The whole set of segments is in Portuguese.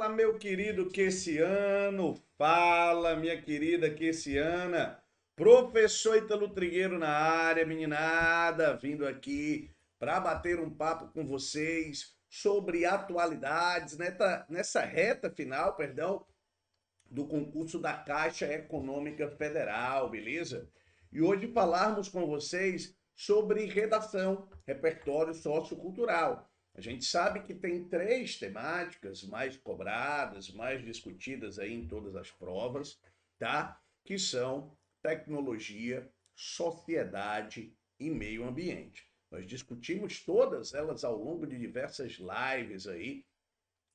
Fala, meu querido Queciano. Fala, minha querida Queciana. Professor Ítalo Trigueiro na área, meninada, vindo aqui para bater um papo com vocês sobre atualidades nessa reta final, perdão, do concurso da Caixa Econômica Federal, beleza? E hoje falarmos com vocês sobre redação, repertório sociocultural. A gente sabe que tem três temáticas mais cobradas, mais discutidas aí em todas as provas, tá? Que são tecnologia, sociedade e meio ambiente. Nós discutimos todas elas ao longo de diversas lives aí,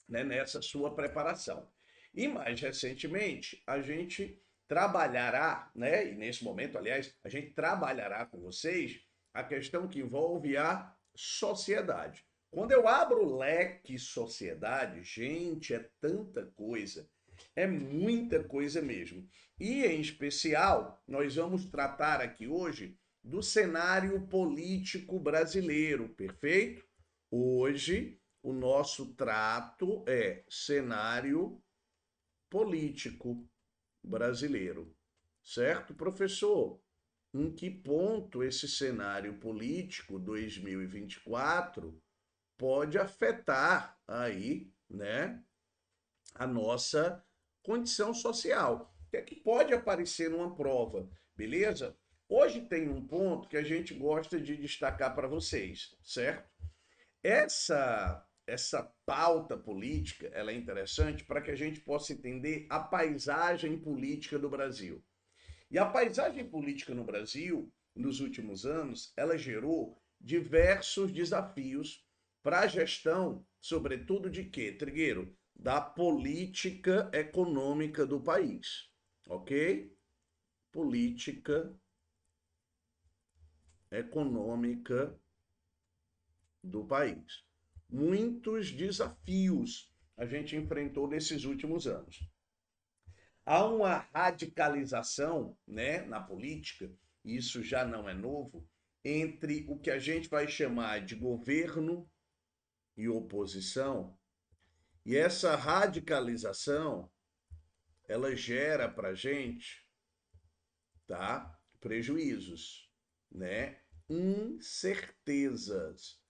né, nessa sua preparação. E mais recentemente, a gente trabalhará, né, e nesse momento, aliás, a gente trabalhará com vocês a questão que envolve a sociedade. Quando eu abro o leque sociedade, gente, é tanta coisa, é muita coisa mesmo. E em especial, nós vamos tratar aqui hoje do cenário político brasileiro, perfeito? Hoje o nosso trato é cenário político brasileiro, certo, professor? Em que ponto esse cenário político 2024 pode afetar aí, né, a nossa condição social? O que é que pode aparecer numa prova, beleza? Hoje tem um ponto que a gente gosta de destacar para vocês, certo? Essa pauta política, ela é interessante para que a gente possa entender a paisagem política do Brasil. E a paisagem política no Brasil, nos últimos anos, ela gerou diversos desafios para a gestão, sobretudo de quê, Trigueiro? Da política econômica do país, ok? Política econômica do país. Muitos desafios a gente enfrentou nesses últimos anos. Há uma radicalização, né, na política, e isso já não é novo, entre o que a gente vai chamar de governo e oposição, e essa radicalização, ela gera para a gente, tá, prejuízos, né, incertezas.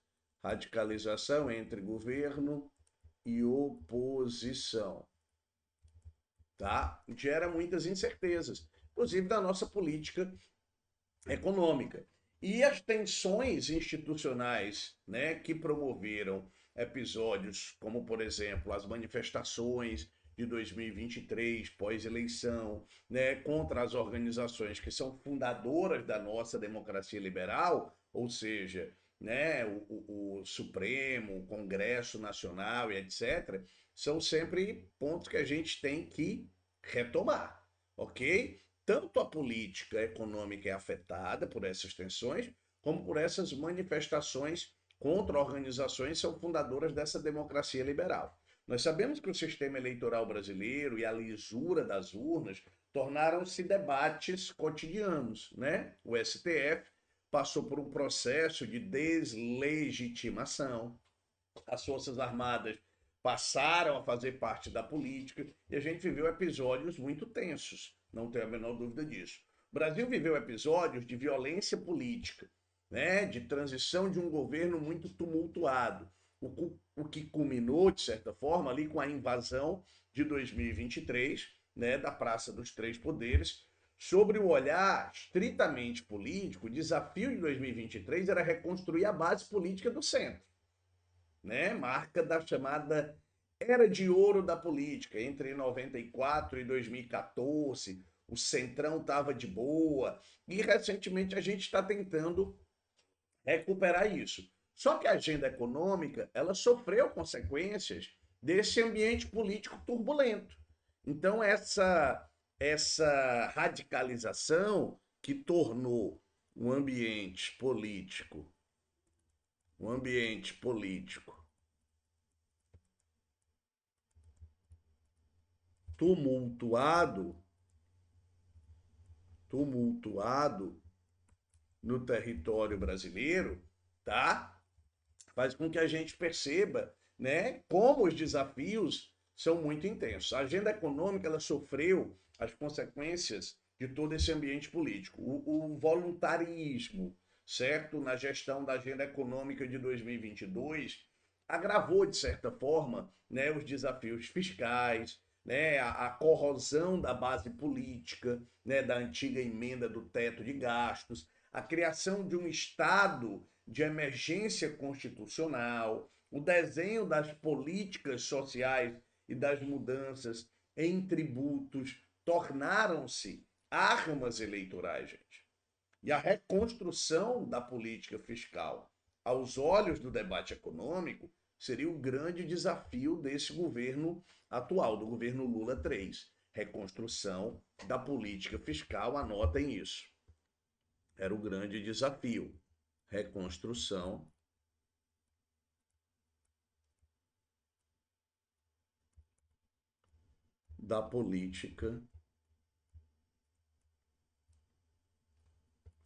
Radicalização entre governo e oposição, tá? Gera muitas incertezas, inclusive da nossa política econômica. E as tensões institucionais, né, que promoveram episódios como, por exemplo, as manifestações de 2023, pós-eleição, né, contra as organizações que são fundadoras da nossa democracia liberal, ou seja, né, o Supremo, o Congresso Nacional e etc., são sempre pontos que a gente tem que retomar, ok? Tanto a política econômica é afetada por essas tensões, como por essas manifestações contra organizações que são fundadoras dessa democracia liberal. Nós sabemos que o sistema eleitoral brasileiro e a lisura das urnas tornaram-se debates cotidianos, né? O STF passou por um processo de deslegitimação, as Forças Armadas passaram a fazer parte da política e a gente viveu episódios muito tensos, não tenho a menor dúvida disso. O Brasil viveu episódios de violência política, né, de transição de um governo muito tumultuado, o que culminou, de certa forma, ali com a invasão de 2023, né, da Praça dos Três Poderes. Sobre o olhar estritamente político, o desafio de 2023 era reconstruir a base política do centro, né? Marca da chamada era de ouro da política, entre 94 e 2014, o Centrão estava de boa, e recentemente a gente está tentando recuperar isso. Só que a agenda econômica, ela sofreu consequências desse ambiente político turbulento. Então essa radicalização que tornou o um ambiente político tumultuado, tumultuado no território brasileiro, tá? Faz com que a gente perceba, né, como os desafios são muito intensos. A agenda econômica ela sofreu as consequências de todo esse ambiente político. O voluntarismo, certo, na gestão da agenda econômica de 2022, agravou, de certa forma, né, os desafios fiscais, né, a corrosão da base política, né, da antiga emenda do teto de gastos, a criação de um estado de emergência constitucional, o desenho das políticas sociais e das mudanças em tributos tornaram-se armas eleitorais, gente. E a reconstrução da política fiscal aos olhos do debate econômico seria o grande desafio desse governo atual, do governo Lula 3. Reconstrução da política fiscal, anotem isso. Era o grande desafio. Reconstrução da política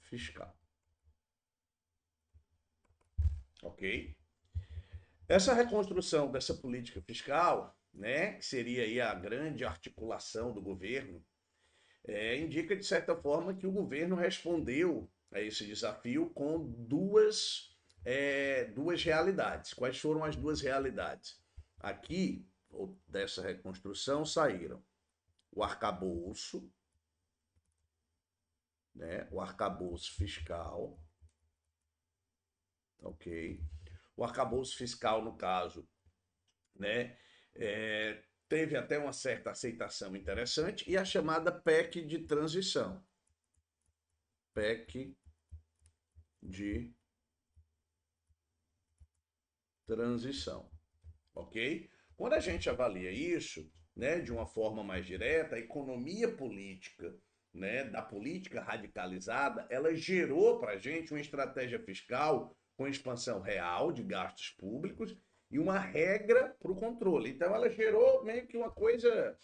fiscal. Ok? Essa reconstrução dessa política fiscal, né, que seria aí a grande articulação do governo, indica de certa forma que o governo respondeu a esse desafio com duas realidades. Quais foram as duas realidades? Aqui, dessa reconstrução, saíram o arcabouço, né, o arcabouço fiscal, ok? O arcabouço fiscal, no caso, né, teve até uma certa aceitação interessante, e a chamada PEC de transição. PEC de transição, ok? Quando a gente avalia isso, né, de uma forma mais direta, a economia política, né, da política radicalizada, ela gerou para a gente uma estratégia fiscal com expansão real de gastos públicos e uma regra para o controle. Então, ela gerou meio que uma coisa,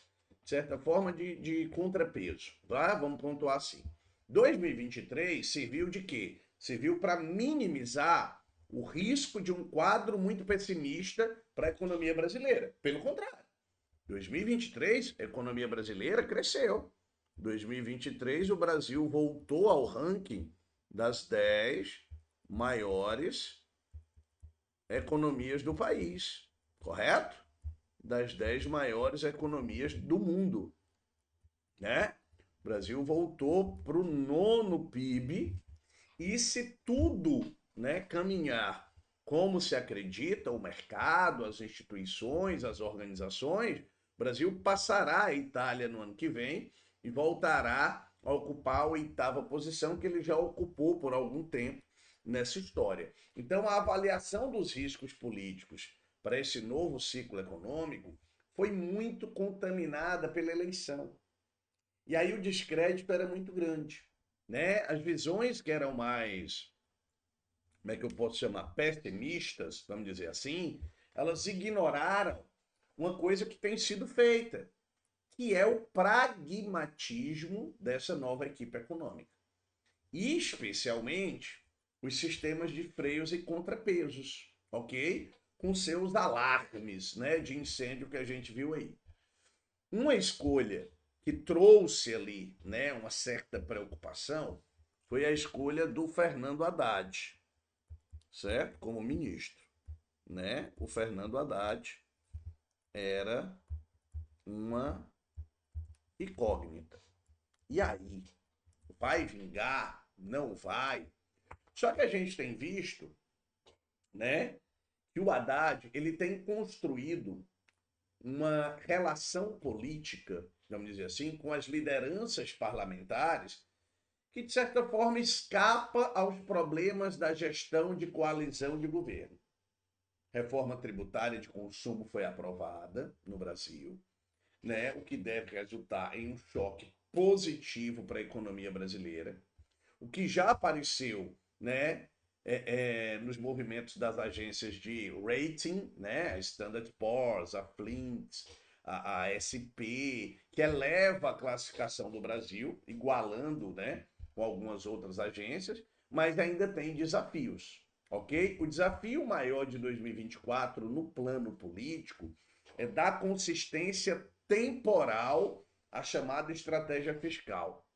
de certa forma, de contrapeso. Tá? Vamos pontuar assim. 2023 serviu de quê? Serviu para minimizar o risco de um quadro muito pessimista para a economia brasileira. Pelo contrário, 2023 a economia brasileira cresceu. 2023 o Brasil voltou ao ranking das 10 maiores economias do país, correto? Das 10 maiores economias do mundo, né? O Brasil voltou para o 9º PIB, e se tudo, né, caminhar como se acredita, o mercado, as instituições, as organizações, o Brasil passará a Itália no ano que vem e voltará a ocupar a 8ª posição que ele já ocupou por algum tempo nessa história. Então, a avaliação dos riscos políticos para esse novo ciclo econômico foi muito contaminada pela eleição. E aí o descrédito era muito grande, né? As visões que eram mais, como é que eu posso chamar, pessimistas, vamos dizer assim, elas ignoraram uma coisa que tem sido feita, que é o pragmatismo dessa nova equipe econômica. E especialmente os sistemas de freios e contrapesos, ok? Com seus alarmes, né, de incêndio que a gente viu aí. Uma escolha que trouxe ali, né, uma certa preocupação foi a escolha do Fernando Haddad, certo? Como ministro, né? O Fernando Haddad era uma incógnita. E aí, vai vingar? Não vai? Só que a gente tem visto, né, que o Haddad ele tem construído uma relação política, vamos dizer assim, com as lideranças parlamentares que, de certa forma, escapa aos problemas da gestão de coalizão de governo. Reforma tributária de consumo foi aprovada no Brasil, né, o que deve resultar em um choque positivo para a economia brasileira. O que já apareceu, né, nos movimentos das agências de rating, né, a Standard Poor's, a Flint, a SP, que eleva a classificação do Brasil, igualando, né, com algumas outras agências, mas ainda tem desafios, ok? O desafio maior de 2024 no plano político é dar consistência temporal à chamada estratégia fiscal.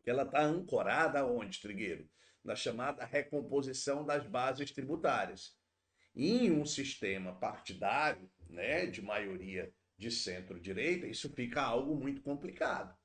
Ela está ancorada onde, Trigueiro? Na chamada recomposição das bases tributárias. Em um sistema partidário, né, de maioria de centro-direita, isso fica algo muito complicado.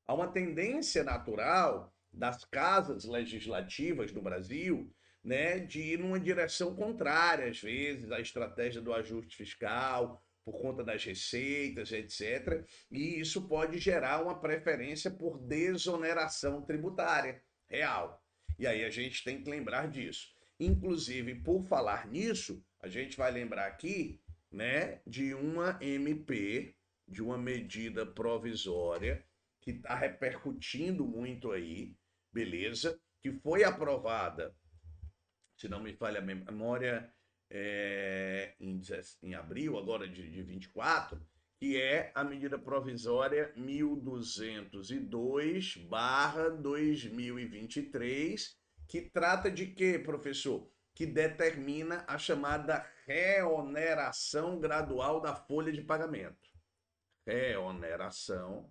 Há uma tendência natural das casas legislativas do Brasil, né, de ir numa direção contrária, às vezes, à estratégia do ajuste fiscal, por conta das receitas, etc. E isso pode gerar uma preferência por desoneração tributária real. E aí a gente tem que lembrar disso. Inclusive, por falar nisso, a gente vai lembrar aqui, né, de uma MP, de uma medida provisória que está repercutindo muito aí, beleza? Que foi aprovada, se não me falha a memória, em abril agora de 24, que é a medida provisória 1202/2023, que trata de quê, professor? Que determina a chamada reoneração gradual da folha de pagamento. Reoneração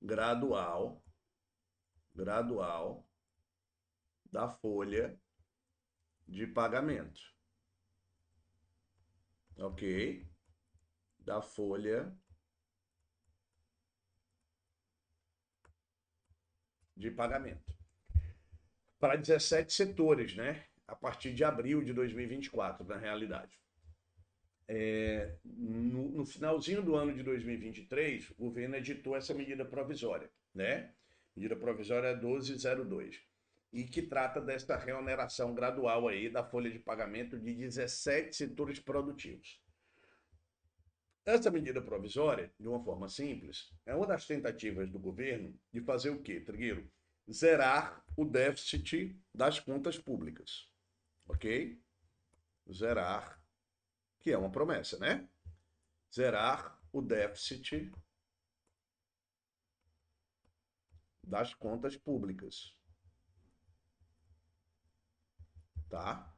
gradual da folha de pagamento. Ok? Da folha de pagamento. Para 17 setores, né? A partir de abril de 2024, na realidade. No finalzinho do ano de 2023, o governo editou essa medida provisória, né? Medida provisória 1202, e que trata desta reoneração gradual aí da folha de pagamento de 17 setores produtivos. Essa medida provisória, de uma forma simples, é uma das tentativas do governo de fazer o quê, Trigueiro? Zerar o déficit das contas públicas, ok? Zerar, que é uma promessa, né? Zerar o déficit das contas públicas, tá?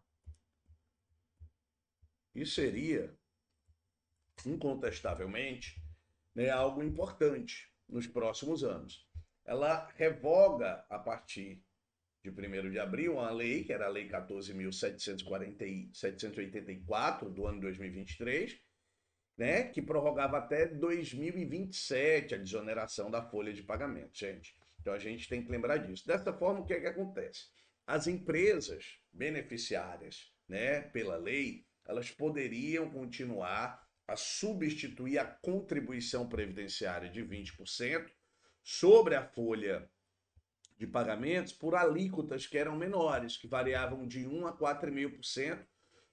E seria, incontestavelmente, né, algo importante nos próximos anos. Ela revoga, a partir de 1º de abril, uma lei, que era a Lei 14.784, do ano 2023, né, que prorrogava até 2027 a desoneração da folha de pagamento, gente. Então a gente tem que lembrar disso. Dessa forma, o que é que acontece? As empresas beneficiárias, né, pela lei, elas poderiam continuar a substituir a contribuição previdenciária de 20% sobre a folha de pagamentos por alíquotas que eram menores, que variavam de 1 a 4,5%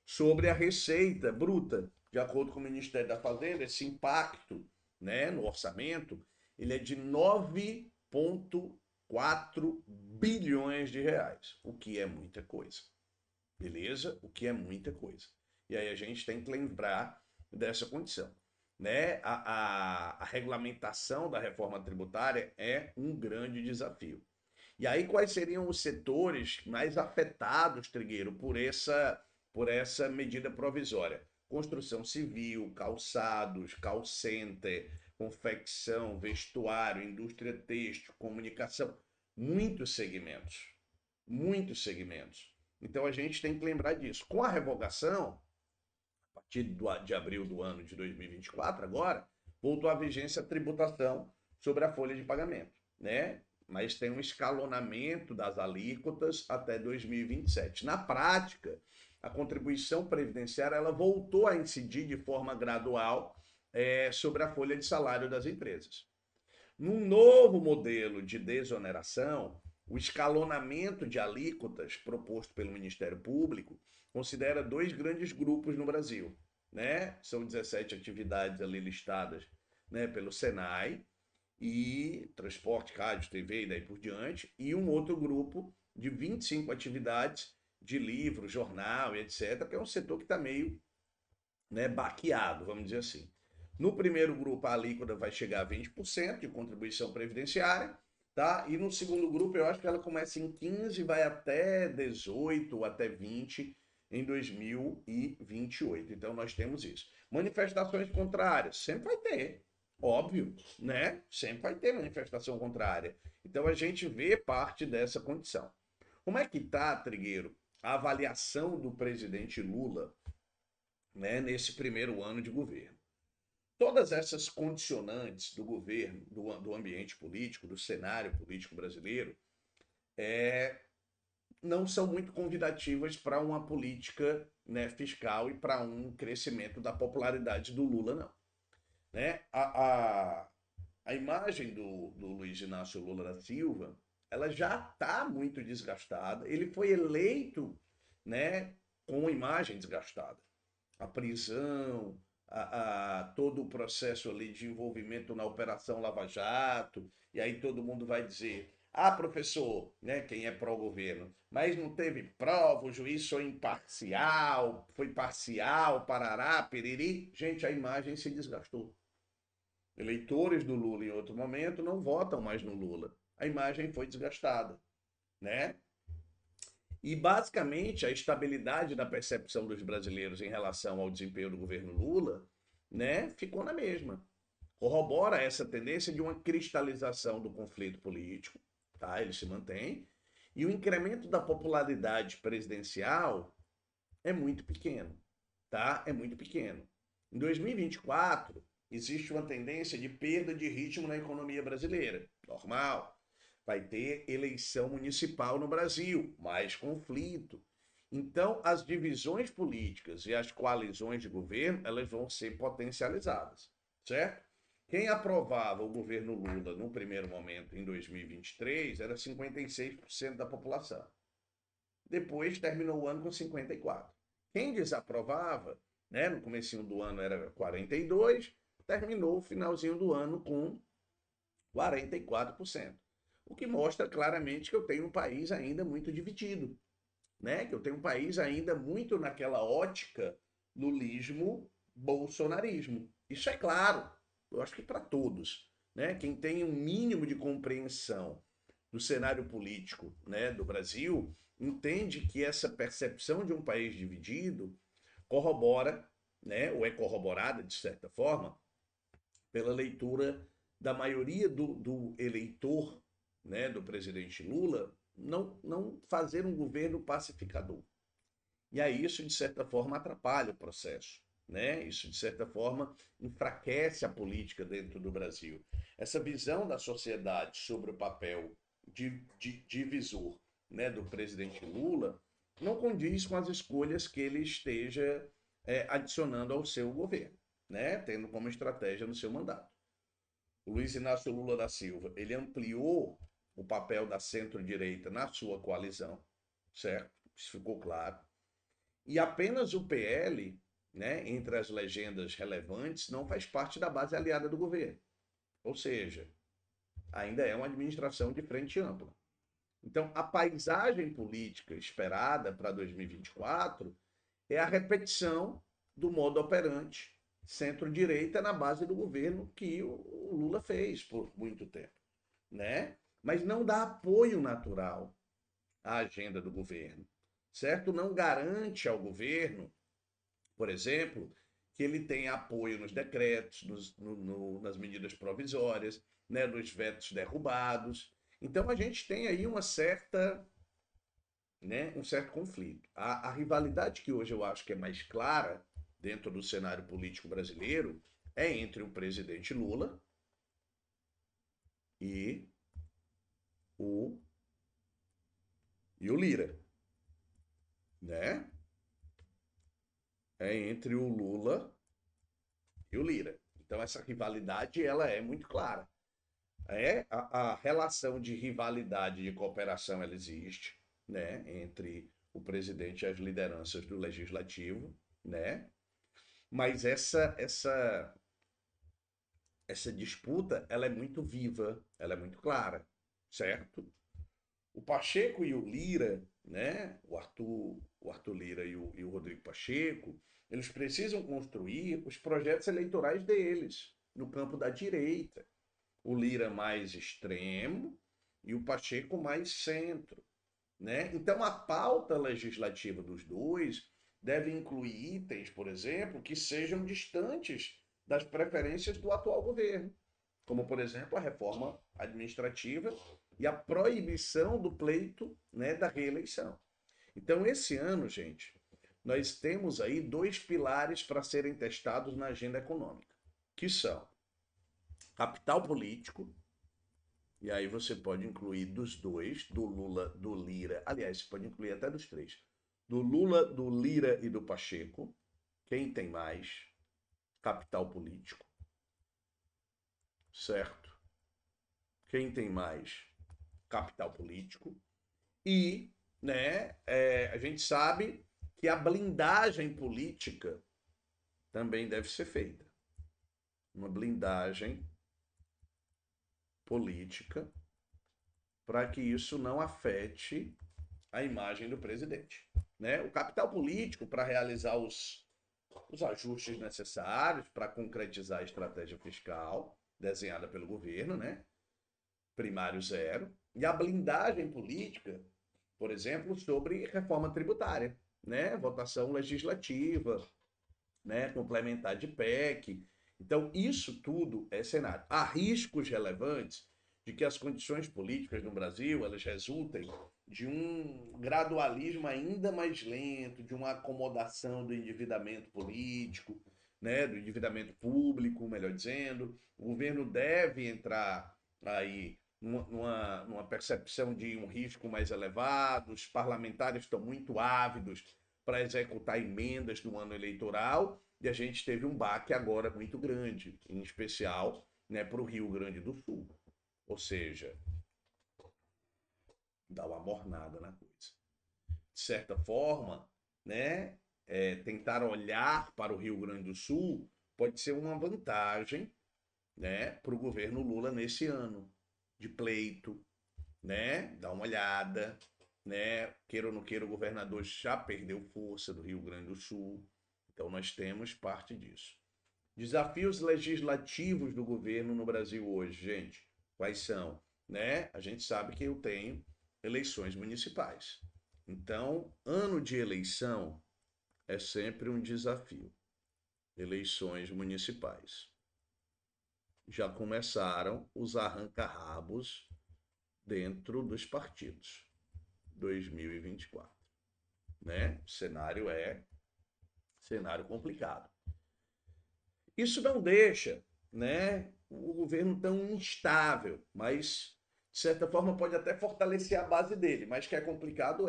sobre a receita bruta. De acordo com o Ministério da Fazenda, esse impacto, né, no orçamento, ele é de 9,4 bilhões de reais, o que é muita coisa. Beleza? O que é muita coisa. E aí a gente tem que lembrar dessa condição. Né? A regulamentação da reforma tributária é um grande desafio. E aí, quais seriam os setores mais afetados, Trigueiro, por essa medida provisória? Construção civil, calçados, call center, confecção, vestuário, indústria têxtil, comunicação, muitos segmentos. Muitos segmentos. Então a gente tem que lembrar disso. Com a revogação, a partir de abril do ano de 2024, agora, voltou à vigência a tributação sobre a folha de pagamento, né? Mas tem um escalonamento das alíquotas até 2027. Na prática, a contribuição previdenciária ela voltou a incidir de forma gradual sobre a folha de salário das empresas. Num novo modelo de desoneração, o escalonamento de alíquotas proposto pelo Ministério Público considera dois grandes grupos no Brasil, né? São 17 atividades ali listadas, né, pelo Senai, e transporte, rádio, TV e daí por diante, e um outro grupo de 25 atividades de livro, jornal, etc., que é um setor que está meio, né, baqueado, vamos dizer assim. No primeiro grupo, a alíquota vai chegar a 20% de contribuição previdenciária, tá? E no segundo grupo, eu acho que ela começa em 15, vai até 18, até 20, em 2028. Então nós temos isso. Manifestações contrárias, sempre vai ter, óbvio, né? Sempre vai ter manifestação contrária. Então a gente vê parte dessa condição. Como é que está, Trigueiro, a avaliação do presidente Lula, né, nesse primeiro ano de governo? Todas essas condicionantes do governo, do ambiente político, do cenário político brasileiro, não são muito convidativas para uma política, né, fiscal e para um crescimento da popularidade do Lula, não. Né? A imagem do Luiz Inácio Lula da Silva, ela já está muito desgastada. Ele foi eleito, né, com a imagem desgastada. A prisão, todo o processo ali de envolvimento na Operação Lava Jato, e aí todo mundo vai dizer, ah, professor, né, quem é pró-governo, mas não teve prova, o juiz foi parcial, parará, piriri. Gente, a imagem se desgastou. Eleitores do Lula em outro momento não votam mais no Lula. A imagem foi desgastada, né? E basicamente a estabilidade da percepção dos brasileiros em relação ao desempenho do governo Lula, né, ficou na mesma. Corrobora essa tendência de uma cristalização do conflito político, tá? Ele se mantém, e o incremento da popularidade presidencial é muito pequeno, tá? É muito pequeno. Em 2024, existe uma tendência de perda de ritmo na economia brasileira. Normal. Vai ter eleição municipal no Brasil, mais conflito. Então, as divisões políticas e as coalizões de governo, elas vão ser potencializadas, certo? Quem aprovava o governo Lula no primeiro momento, em 2023, era 56% da população. Depois terminou o ano com 54%. Quem desaprovava, né, no comecinho do ano era 42%, terminou o finalzinho do ano com 44%. O que mostra claramente que eu tenho um país ainda muito dividido, né? Que eu tenho um país ainda muito naquela ótica lulismo, bolsonarismo. Isso é claro, eu acho que para todos, né? Quem tem um mínimo de compreensão do cenário político, né, do Brasil, entende que essa percepção de um país dividido corrobora, né, ou é corroborada de certa forma pela leitura da maioria do eleitor, né, do presidente Lula, não fazer um governo pacificador. E aí isso, de certa forma, atrapalha o processo. Né? Isso, de certa forma, enfraquece a política dentro do Brasil. Essa visão da sociedade sobre o papel de divisor, né, do presidente Lula não condiz com as escolhas que ele esteja adicionando ao seu governo, né, tendo como estratégia no seu mandato. O Luiz Inácio Lula da Silva, ele ampliou o papel da centro-direita na sua coalizão, certo? Isso ficou claro. E apenas o PL, né, entre as legendas relevantes, não faz parte da base aliada do governo. Ou seja, ainda é uma administração de frente ampla. Então, a paisagem política esperada para 2024 é a repetição do modo operante centro-direita na base do governo que o Lula fez por muito tempo, né? Mas não dá apoio natural à agenda do governo, certo? Não garante ao governo, por exemplo, que ele tenha apoio nos decretos, nas medidas provisórias, né, nos vetos derrubados. Então a gente tem aí uma certa, né, um certo conflito. A rivalidade que hoje eu acho que é mais clara dentro do cenário político brasileiro é entre o presidente Lula e o, e o Lira, né? É entre o Lula e o Lira. Então essa rivalidade ela é muito clara. A relação de rivalidade e de cooperação ela existe, né, entre o presidente e as lideranças do legislativo, né? Mas essa disputa ela é muito viva, ela é muito clara, certo? O Pacheco e o Lira, né? O Arthur Lira e o Rodrigo Pacheco, eles precisam construir os projetos eleitorais deles no campo da direita. O Lira mais extremo e o Pacheco mais centro, né? Então a pauta legislativa dos dois deve incluir itens, por exemplo, que sejam distantes das preferências do atual governo, como, por exemplo, a reforma administrativa e a proibição do pleito, né, da reeleição. Então, esse ano, gente, nós temos aí dois pilares para serem testados na agenda econômica, que são capital político, e aí você pode incluir dos dois, do Lula, do Lira, aliás, você pode incluir até dos três, do Lula, do Lira e do Pacheco, quem tem mais capital político, certo? Quem tem mais capital político e, né, a gente sabe que a blindagem política também deve ser feita. Uma blindagem política para que isso não afete a imagem do presidente. Né? O capital político para realizar os ajustes necessários para concretizar a estratégia fiscal desenhada pelo governo, né? Primário zero, e a blindagem política, por exemplo, sobre reforma tributária, né? Votação legislativa, né? Complementar de PEC. Então, isso tudo é cenário. Há riscos relevantes de que as condições políticas no Brasil elas resultem de um gradualismo ainda mais lento, de uma acomodação do endividamento político, né, do endividamento público, melhor dizendo. O governo deve entrar aí numa percepção de um risco mais elevado, os parlamentares estão muito ávidos para executar emendas do ano eleitoral, e a gente teve um baque agora muito grande, em especial, né, para o Rio Grande do Sul. Ou seja, dá uma mornada na coisa. De certa forma, né, tentar olhar para o Rio Grande do Sul pode ser uma vantagem, né, para o governo Lula nesse ano de pleito, né, dar uma olhada, né, queira ou não queira, o governador já perdeu força do Rio Grande do Sul, então nós temos parte disso. Desafios legislativos do governo no Brasil hoje, gente, quais são? Né? A gente sabe que eu tenho eleições municipais. Então, ano de eleição é sempre um desafio. Eleições municipais. Já começaram os arranca-rabos dentro dos partidos. 2024, né? O cenário é cenário complicado. Isso não deixa, né, o governo tão instável, mas de certa forma pode até fortalecer a base dele, mas que é complicado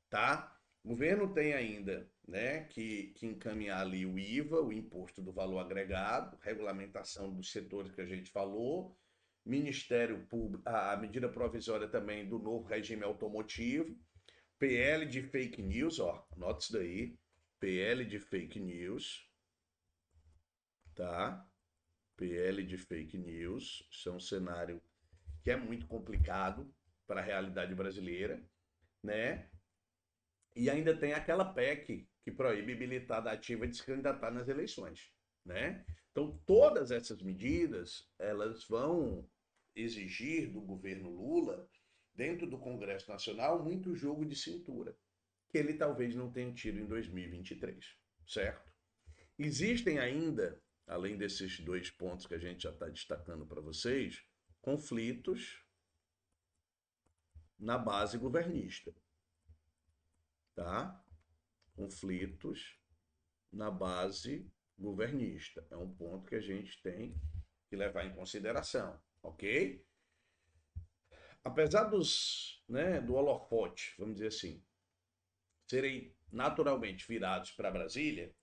tá? O governo tem ainda, né, que encaminhar ali o IVA, o Imposto do Valor Agregado, regulamentação dos setores que a gente falou, Ministério Público, a medida provisória também do novo regime automotivo, PL de fake news, ó, anota isso daí, PL de fake news, tá? PL de fake news, isso é um cenário que é muito complicado para a realidade brasileira, né? E ainda tem aquela PEC que proíbe militar ativa de se candidatar nas eleições, né? Então, todas essas medidas, elas vão exigir do governo Lula, dentro do Congresso Nacional, muito jogo de cintura, que ele talvez não tenha tido em 2023, certo? Existem ainda, além desses dois pontos que a gente já está destacando para vocês, conflitos na base governista, tá? Conflitos na base governista. É um ponto que a gente tem que levar em consideração, ok? Apesar do holofote, vamos dizer assim, serem naturalmente virados para Brasília,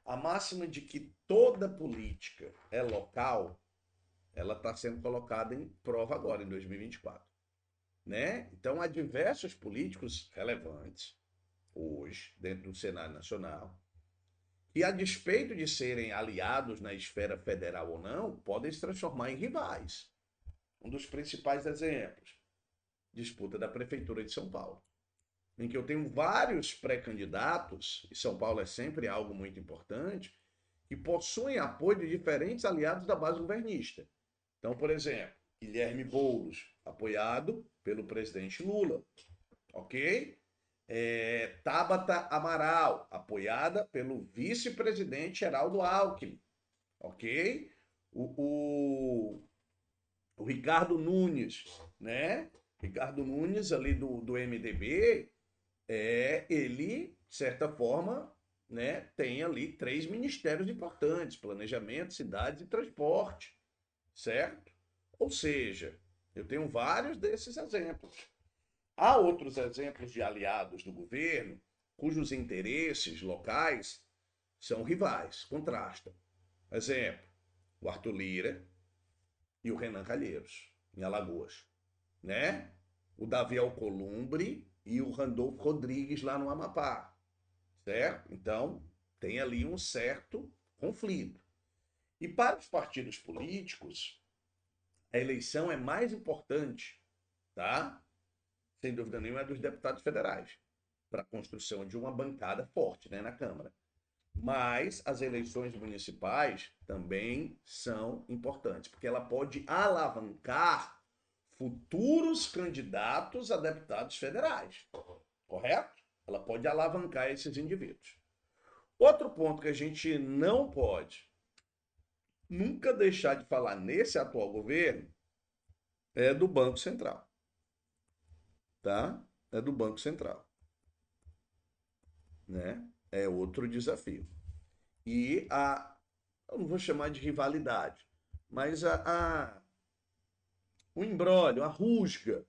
a máxima de que toda política é local, ela está sendo colocada em prova agora, em 2024. Né? Então, há diversos políticos relevantes hoje, dentro do cenário nacional, que, a despeito de serem aliados na esfera federal ou não, podem se transformar em rivais. Um dos principais exemplos, disputa da Prefeitura de São Paulo, em que eu tenho vários pré-candidatos, e São Paulo é sempre algo muito importante, que possuem apoio de diferentes aliados da base governista. Então, por exemplo, Guilherme Boulos, apoiado pelo presidente Lula, ok? Tabata Amaral, apoiada pelo vice-presidente Geraldo Alckmin, ok? O, o Ricardo Nunes, né? Ricardo Nunes, ali do MDB, ele, de certa forma, né, tem ali três ministérios importantes: planejamento, cidades e transporte, certo? Ou seja, eu tenho vários desses exemplos. Há outros exemplos de aliados do governo cujos interesses locais são rivais, contrastam. Exemplo, o Arthur Lira e o Renan Calheiros, em Alagoas, né? O Davi Alcolumbre e o Randolfo Rodrigues lá no Amapá, certo? Então, tem ali um certo conflito. E para os partidos políticos, a eleição é mais importante, tá? Sem dúvida nenhuma, é dos deputados federais, para a construção de uma bancada forte, né, na Câmara. Mas as eleições municipais também são importantes, porque ela pode alavancar futuros candidatos a deputados federais, correto? Ela pode alavancar esses indivíduos. Outro ponto que a gente não pode nunca deixar de falar nesse atual governo é do Banco Central, tá? É do Banco Central, né? É outro desafio. E eu não vou chamar de rivalidade, mas o imbróglio, a rusga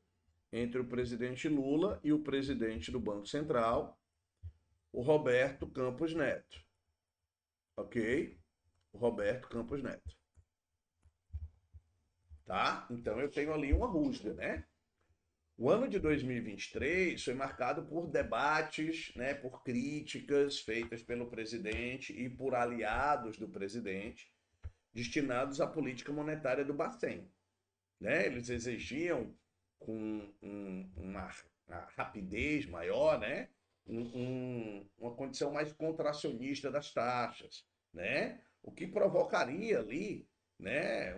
entre o presidente Lula e o presidente do Banco Central, o Roberto Campos Neto. Ok? O Roberto Campos Neto. Tá? Então eu tenho ali uma rusga, né? O ano de 2023 foi marcado por debates, né, por críticas feitas pelo presidente e por aliados do presidente destinados à política monetária do Bacen, né? Eles exigiam com uma rapidez maior, né? Uma condição mais contracionista das taxas, né? O que provocaria ali, né?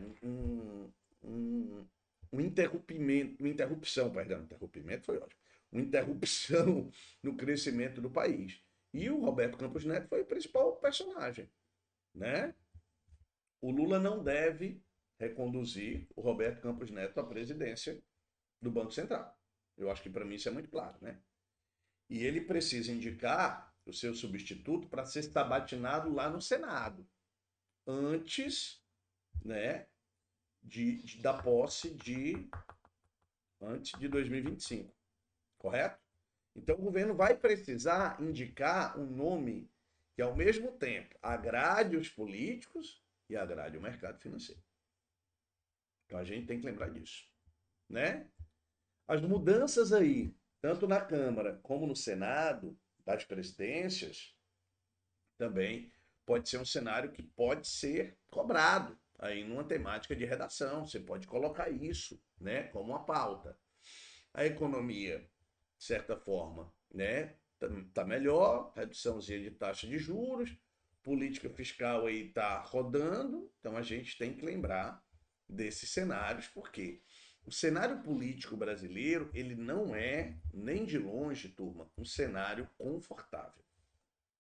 Um interrompimento, uma interrupção, perdão, interrompimento foi ótimo, uma interrupção no crescimento do país. E o Roberto Campos Neto foi o principal personagem, né? O Lula não deve reconduzir o Roberto Campos Neto à presidência do Banco Central. Eu acho que para mim isso é muito claro, né? E ele precisa indicar o seu substituto para ser sabatinado lá no Senado, antes, né, da posse antes de 2025, correto? Então o governo vai precisar indicar um nome que ao mesmo tempo agrade os políticos e agrade o mercado financeiro. Então a gente tem que lembrar disso, né? As mudanças aí, tanto na Câmara como no Senado, das presidências, também pode ser um cenário que pode ser cobrado aí numa temática de redação. Você pode colocar isso, né, como uma pauta. A economia, de certa forma, né, tá melhor, reduçãozinha de taxa de juros, política fiscal aí tá rodando, então a gente tem que lembrar desses cenários, porque o cenário político brasileiro, ele não é, nem de longe, turma, um cenário confortável.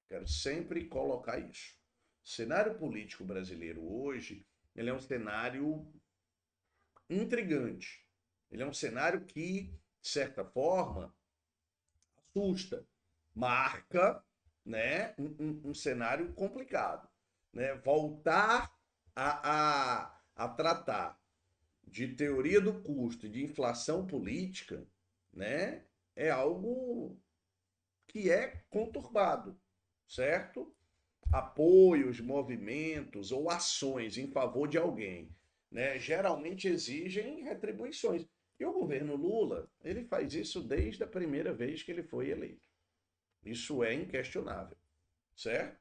Quero sempre colocar isso. O cenário político brasileiro hoje, ele é um cenário intrigante. Ele é um cenário que, de certa forma, assusta, marca, né, um cenário complicado. Né? Voltar a tratar de teoria do custo e de inflação política, né, é algo que é conturbado, certo? Apoios, movimentos ou ações em favor de alguém, né, geralmente exigem retribuições. E o governo Lula, ele faz isso desde a primeira vez que ele foi eleito. Isso é inquestionável, certo?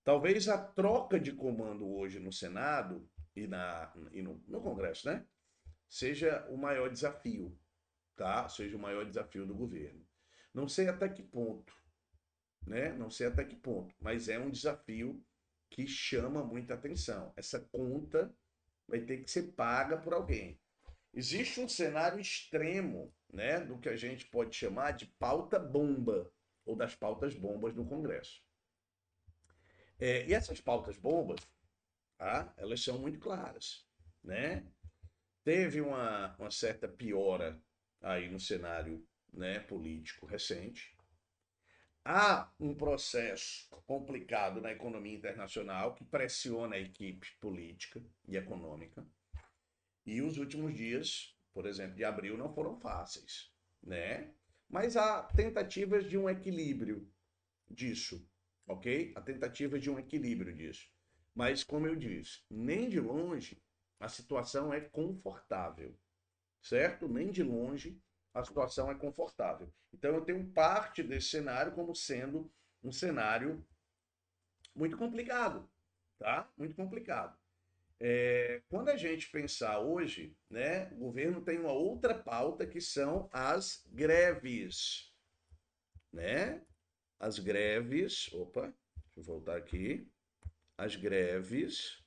Talvez a troca de comando hoje no Senado e no Congresso, né, seja o maior desafio, tá? Seja o maior desafio do governo. Não sei até que ponto, né? Não sei até que ponto, mas é um desafio que chama muita atenção. Essa conta vai ter que ser paga por alguém. existe um cenário extremo, né, do que a gente pode chamar de pauta bomba, ou das pautas bombas do Congresso. E essas pautas bombas, tá, elas são muito claras, né? Teve uma certa piora aí no cenário, né, político recente. Há um processo complicado na economia internacional que pressiona a equipe política e econômica. E os últimos dias, por exemplo, de abril, não foram fáceis, né? Mas há tentativas de um equilíbrio disso, ok? Há tentativas de um equilíbrio disso. Mas, como eu disse, nem de longe a situação é confortável, certo? Nem de longe a situação é confortável. Então, eu tenho parte desse cenário como sendo um cenário muito complicado, tá? Muito complicado. Quando a gente pensar hoje, né, o governo tem uma outra pauta que são as greves, né? As greves, opa, deixa eu voltar aqui, as greves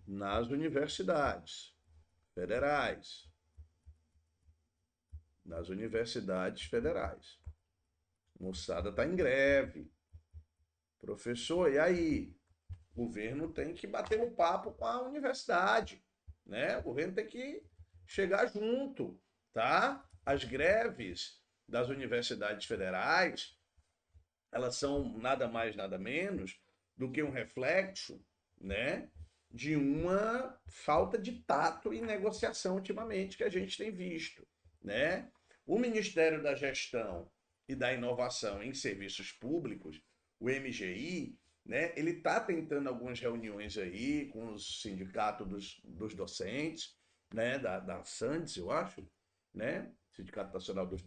nas universidades federais, nas universidades federais. Moçada está em greve. Professor, e aí? O governo tem que bater um papo com a universidade, né? O governo tem que chegar junto, tá? As greves das universidades federais, elas são nada mais, nada menos do que um reflexo, né, de uma falta de tato e negociação ultimamente que a gente tem visto, né? O Ministério da Gestão e da Inovação em Serviços Públicos, o MGI, né, ele está tentando algumas reuniões aí com os sindicatos dos docentes, né, da SANDES, eu acho, né, Sindicato Nacional dos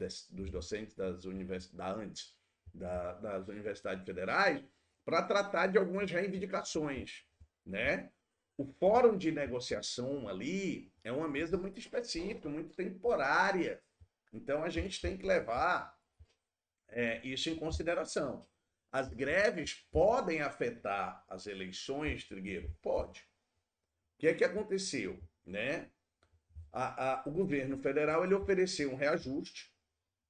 Docentes das universidades, das universidades federais, para tratar de algumas reivindicações, né? O fórum de negociação ali é uma mesa muito específica, muito temporária. Então a gente tem que levar isso em consideração. As greves podem afetar as eleições, Trigueiro? Pode. O que é que aconteceu? Né? O governo federal ele ofereceu um reajuste,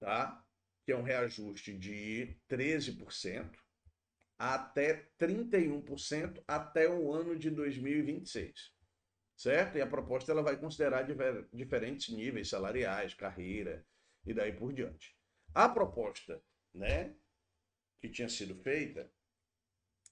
tá? Que é um reajuste de 13% até 31% até o ano de 2026, certo? E a proposta ela vai considerar diferentes níveis salariais, carreira e daí por diante. A proposta, né, que tinha sido feita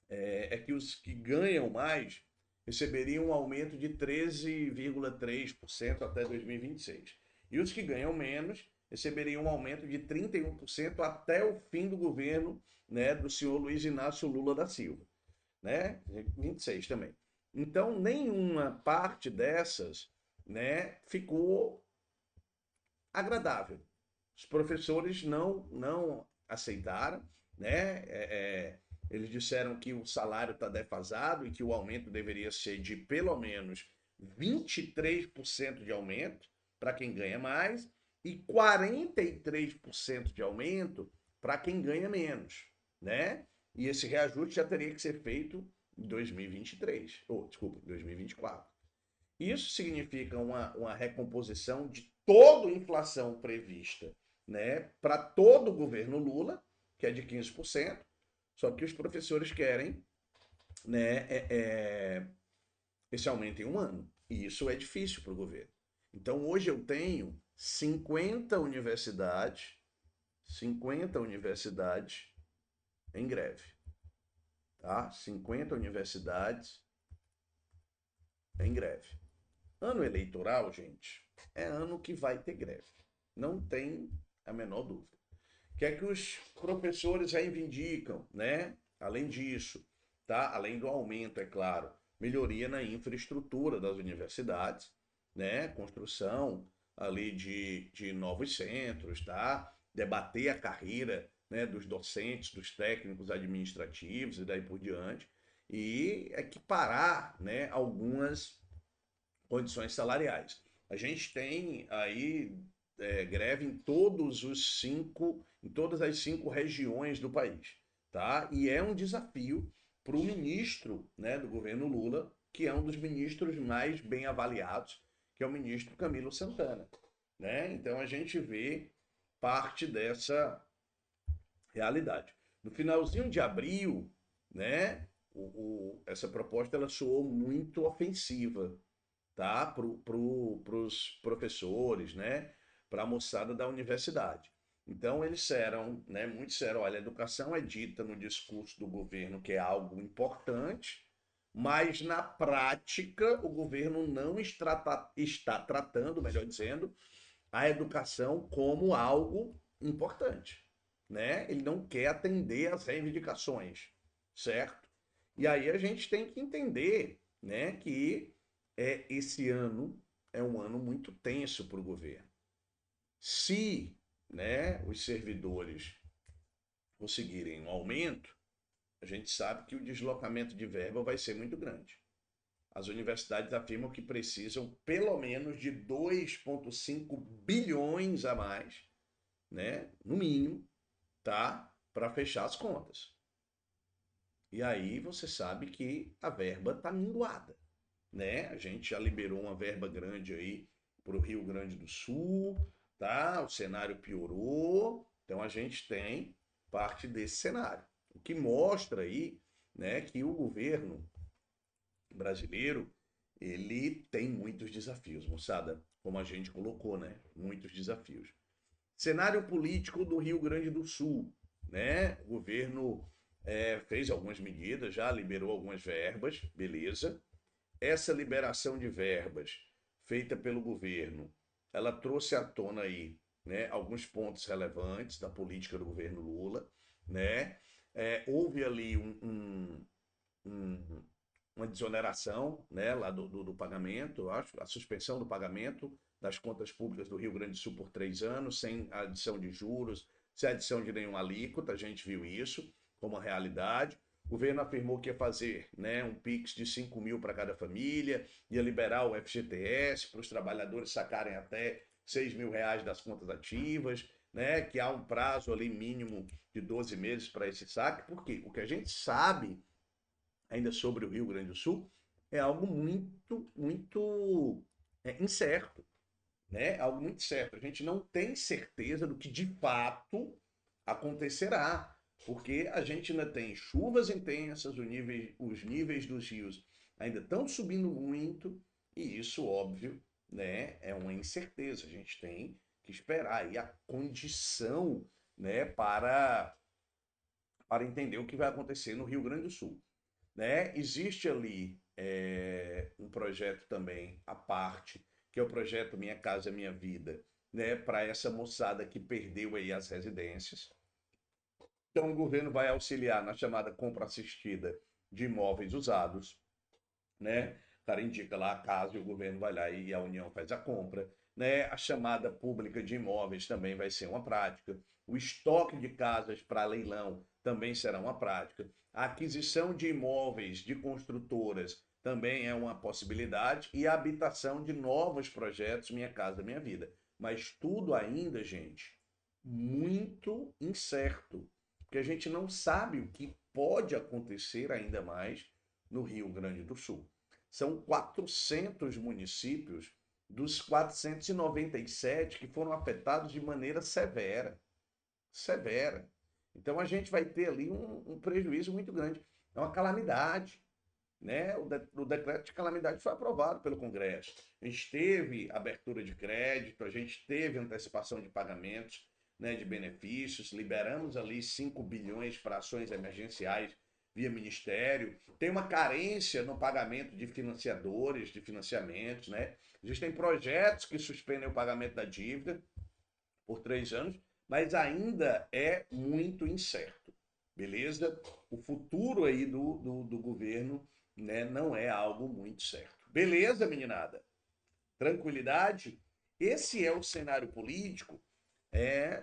é que os que ganham mais receberiam um aumento de 13,3% até 2026. E os que ganham menos receberiam um aumento de 31% até o fim do governo, né, do senhor Luiz Inácio Lula da Silva, né? 26 também. Então, nenhuma parte dessas, né, ficou agradável. Os professores não aceitaram, né? Eles disseram que o salário está defasado e que o aumento deveria ser de pelo menos 23% de aumento para quem ganha mais e 43% de aumento para quem ganha menos, né? E esse reajuste já teria que ser feito em 2023, ou desculpa, 2024. Isso significa uma recomposição de toda a inflação prevista, né, para todo o governo Lula, que é de 15%, só que os professores querem, né, esse aumento em um ano. E isso é difícil para o governo. Então, hoje eu tenho 50 universidades em greve. Tá? 50 universidades em greve. Ano eleitoral, gente, é ano que vai ter greve. Não tem a menor dúvida. O que é que os professores reivindicam, né? Além disso, tá? Além do aumento, é claro, melhoria na infraestrutura das universidades, né? Construção ali de novos centros, tá? Debater a carreira, né, dos docentes, dos técnicos administrativos e daí por diante, e equiparar, né, algumas condições salariais. A gente tem aí greve em todas as 5 regiões do país, tá? E é um desafio para o ministro, né, do governo Lula que é um dos ministros mais bem avaliados, que é o ministro Camilo Santana, né? Então a gente vê parte dessa realidade. No finalzinho de abril, né, essa proposta ela soou muito ofensiva, tá? Os professores, né? Para a moçada da universidade. Então eles disseram, né? Muitos disseram, olha, a educação é dita no discurso do governo que é algo importante, mas na prática o governo não está tratando, melhor dizendo, a educação como algo importante, né? Ele não quer atender às reivindicações, certo? E aí a gente tem que entender, né, que esse ano é um ano muito tenso para o governo. Se, né, os servidores conseguirem um aumento, a gente sabe que o deslocamento de verba vai ser muito grande. As universidades afirmam que precisam pelo menos de 2,5 bilhões a mais, né, no mínimo, tá, para fechar as contas. E aí você sabe que a verba está minguada, né? A gente já liberou uma verba grande aí para o Rio Grande do Sul, tá? O cenário piorou, então a gente tem parte desse cenário. O que mostra aí, né, que o governo brasileiro ele tem muitos desafios, moçada, como a gente colocou, né? Muitos desafios. Cenário político do Rio Grande do Sul, né? O governo fez algumas medidas, já liberou algumas verbas, beleza. Essa liberação de verbas feita pelo governo, ela trouxe à tona aí, né, alguns pontos relevantes da política do governo Lula, né? Houve ali um, uma desoneração, né, lá do pagamento, eu acho, a suspensão do pagamento das contas públicas do Rio Grande do Sul por 3 anos, sem adição de juros, sem adição de nenhuma alíquota, a gente viu isso como uma realidade. O governo afirmou que ia fazer, né, um PIX de 5 mil para cada família, ia liberar o FGTS para os trabalhadores sacarem até 6 mil reais das contas ativas, né, que há um prazo ali mínimo de 12 meses para esse saque, porque o que a gente sabe ainda sobre o Rio Grande do Sul é algo muito incerto, né? Algo muito certo. A gente não tem certeza do que de fato acontecerá, porque a gente ainda tem chuvas intensas, os níveis dos rios ainda estão subindo muito, e isso, óbvio, né, é uma incerteza. A gente tem que esperar aí a condição, né, para entender o que vai acontecer no Rio Grande do Sul, né? Existe ali um projeto também à parte, que é o projeto Minha Casa Minha Vida, né? Para essa moçada que perdeu aí as residências. Então o governo vai auxiliar na chamada compra assistida de imóveis usados, né? O cara indica lá a casa e o governo vai lá e a União faz a compra, né? A chamada pública de imóveis também vai ser uma prática. O estoque de casas para leilão também será uma prática. A aquisição de imóveis de construtoras também é uma possibilidade e a habitação de novos projetos Minha Casa Minha Vida. Mas tudo ainda, gente, muito incerto, porque a gente não sabe o que pode acontecer ainda mais no Rio Grande do Sul. São 400 municípios dos 497 que foram afetados de maneira severa. Severa. Então a gente vai ter ali um prejuízo muito grande. É uma calamidade. Né? O decreto de calamidade foi aprovado pelo Congresso. A gente teve abertura de crédito, a gente teve antecipação de pagamentos, né, de benefícios, liberamos ali 5 bilhões para ações emergenciais via Ministério. Tem uma carência no pagamento de financiadores, de financiamentos. Né? Existem projetos que suspendem o pagamento da dívida por 3 anos, mas ainda é muito incerto. Beleza? O futuro aí do governo, né, não é algo muito certo. Beleza, meninada? Tranquilidade? Esse é o cenário político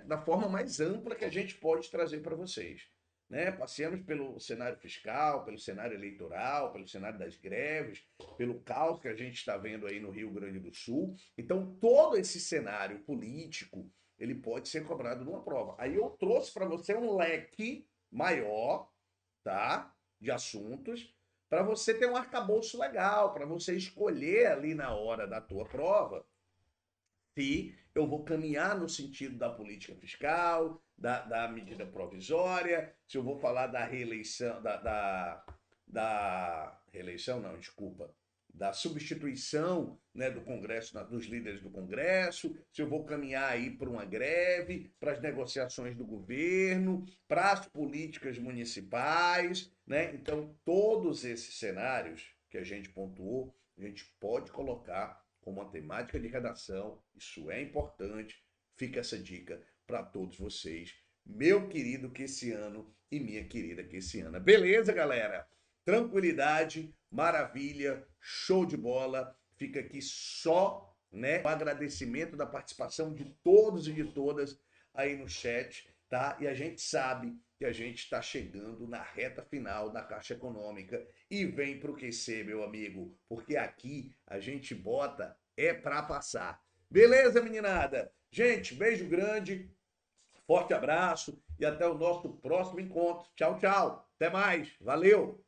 da forma mais ampla que a gente pode trazer para vocês. Né? Passeamos pelo cenário fiscal, pelo cenário eleitoral, pelo cenário das greves, pelo caos que a gente está vendo aí no Rio Grande do Sul. Então, todo esse cenário político, ele pode ser cobrado numa prova. Aí eu trouxe para você um leque maior, tá, de assuntos, para você ter um arcabouço legal, para você escolher ali na hora da tua prova se eu vou caminhar no sentido da política fiscal, da medida provisória, se eu vou falar da reeleição, da reeleição, não, desculpa, da substituição, né, do Congresso, dos líderes do Congresso, se eu vou caminhar aí para uma greve, para as negociações do governo, para as políticas municipais, né? Então, todos esses cenários que a gente pontuou, a gente pode colocar como uma temática de redação, isso é importante, fica essa dica para todos vocês, meu querido Queciano e minha querida Queciana. Beleza, galera? Tranquilidade, maravilha, show de bola. Fica aqui só, né, o agradecimento da participação de todos e de todas aí no chat, tá? E a gente sabe que a gente está chegando na reta final da Caixa Econômica e vem pro QC, meu amigo, porque aqui a gente bota é para passar. Beleza, meninada? Gente, beijo grande, forte abraço e até o nosso próximo encontro. Tchau, tchau. Até mais. Valeu!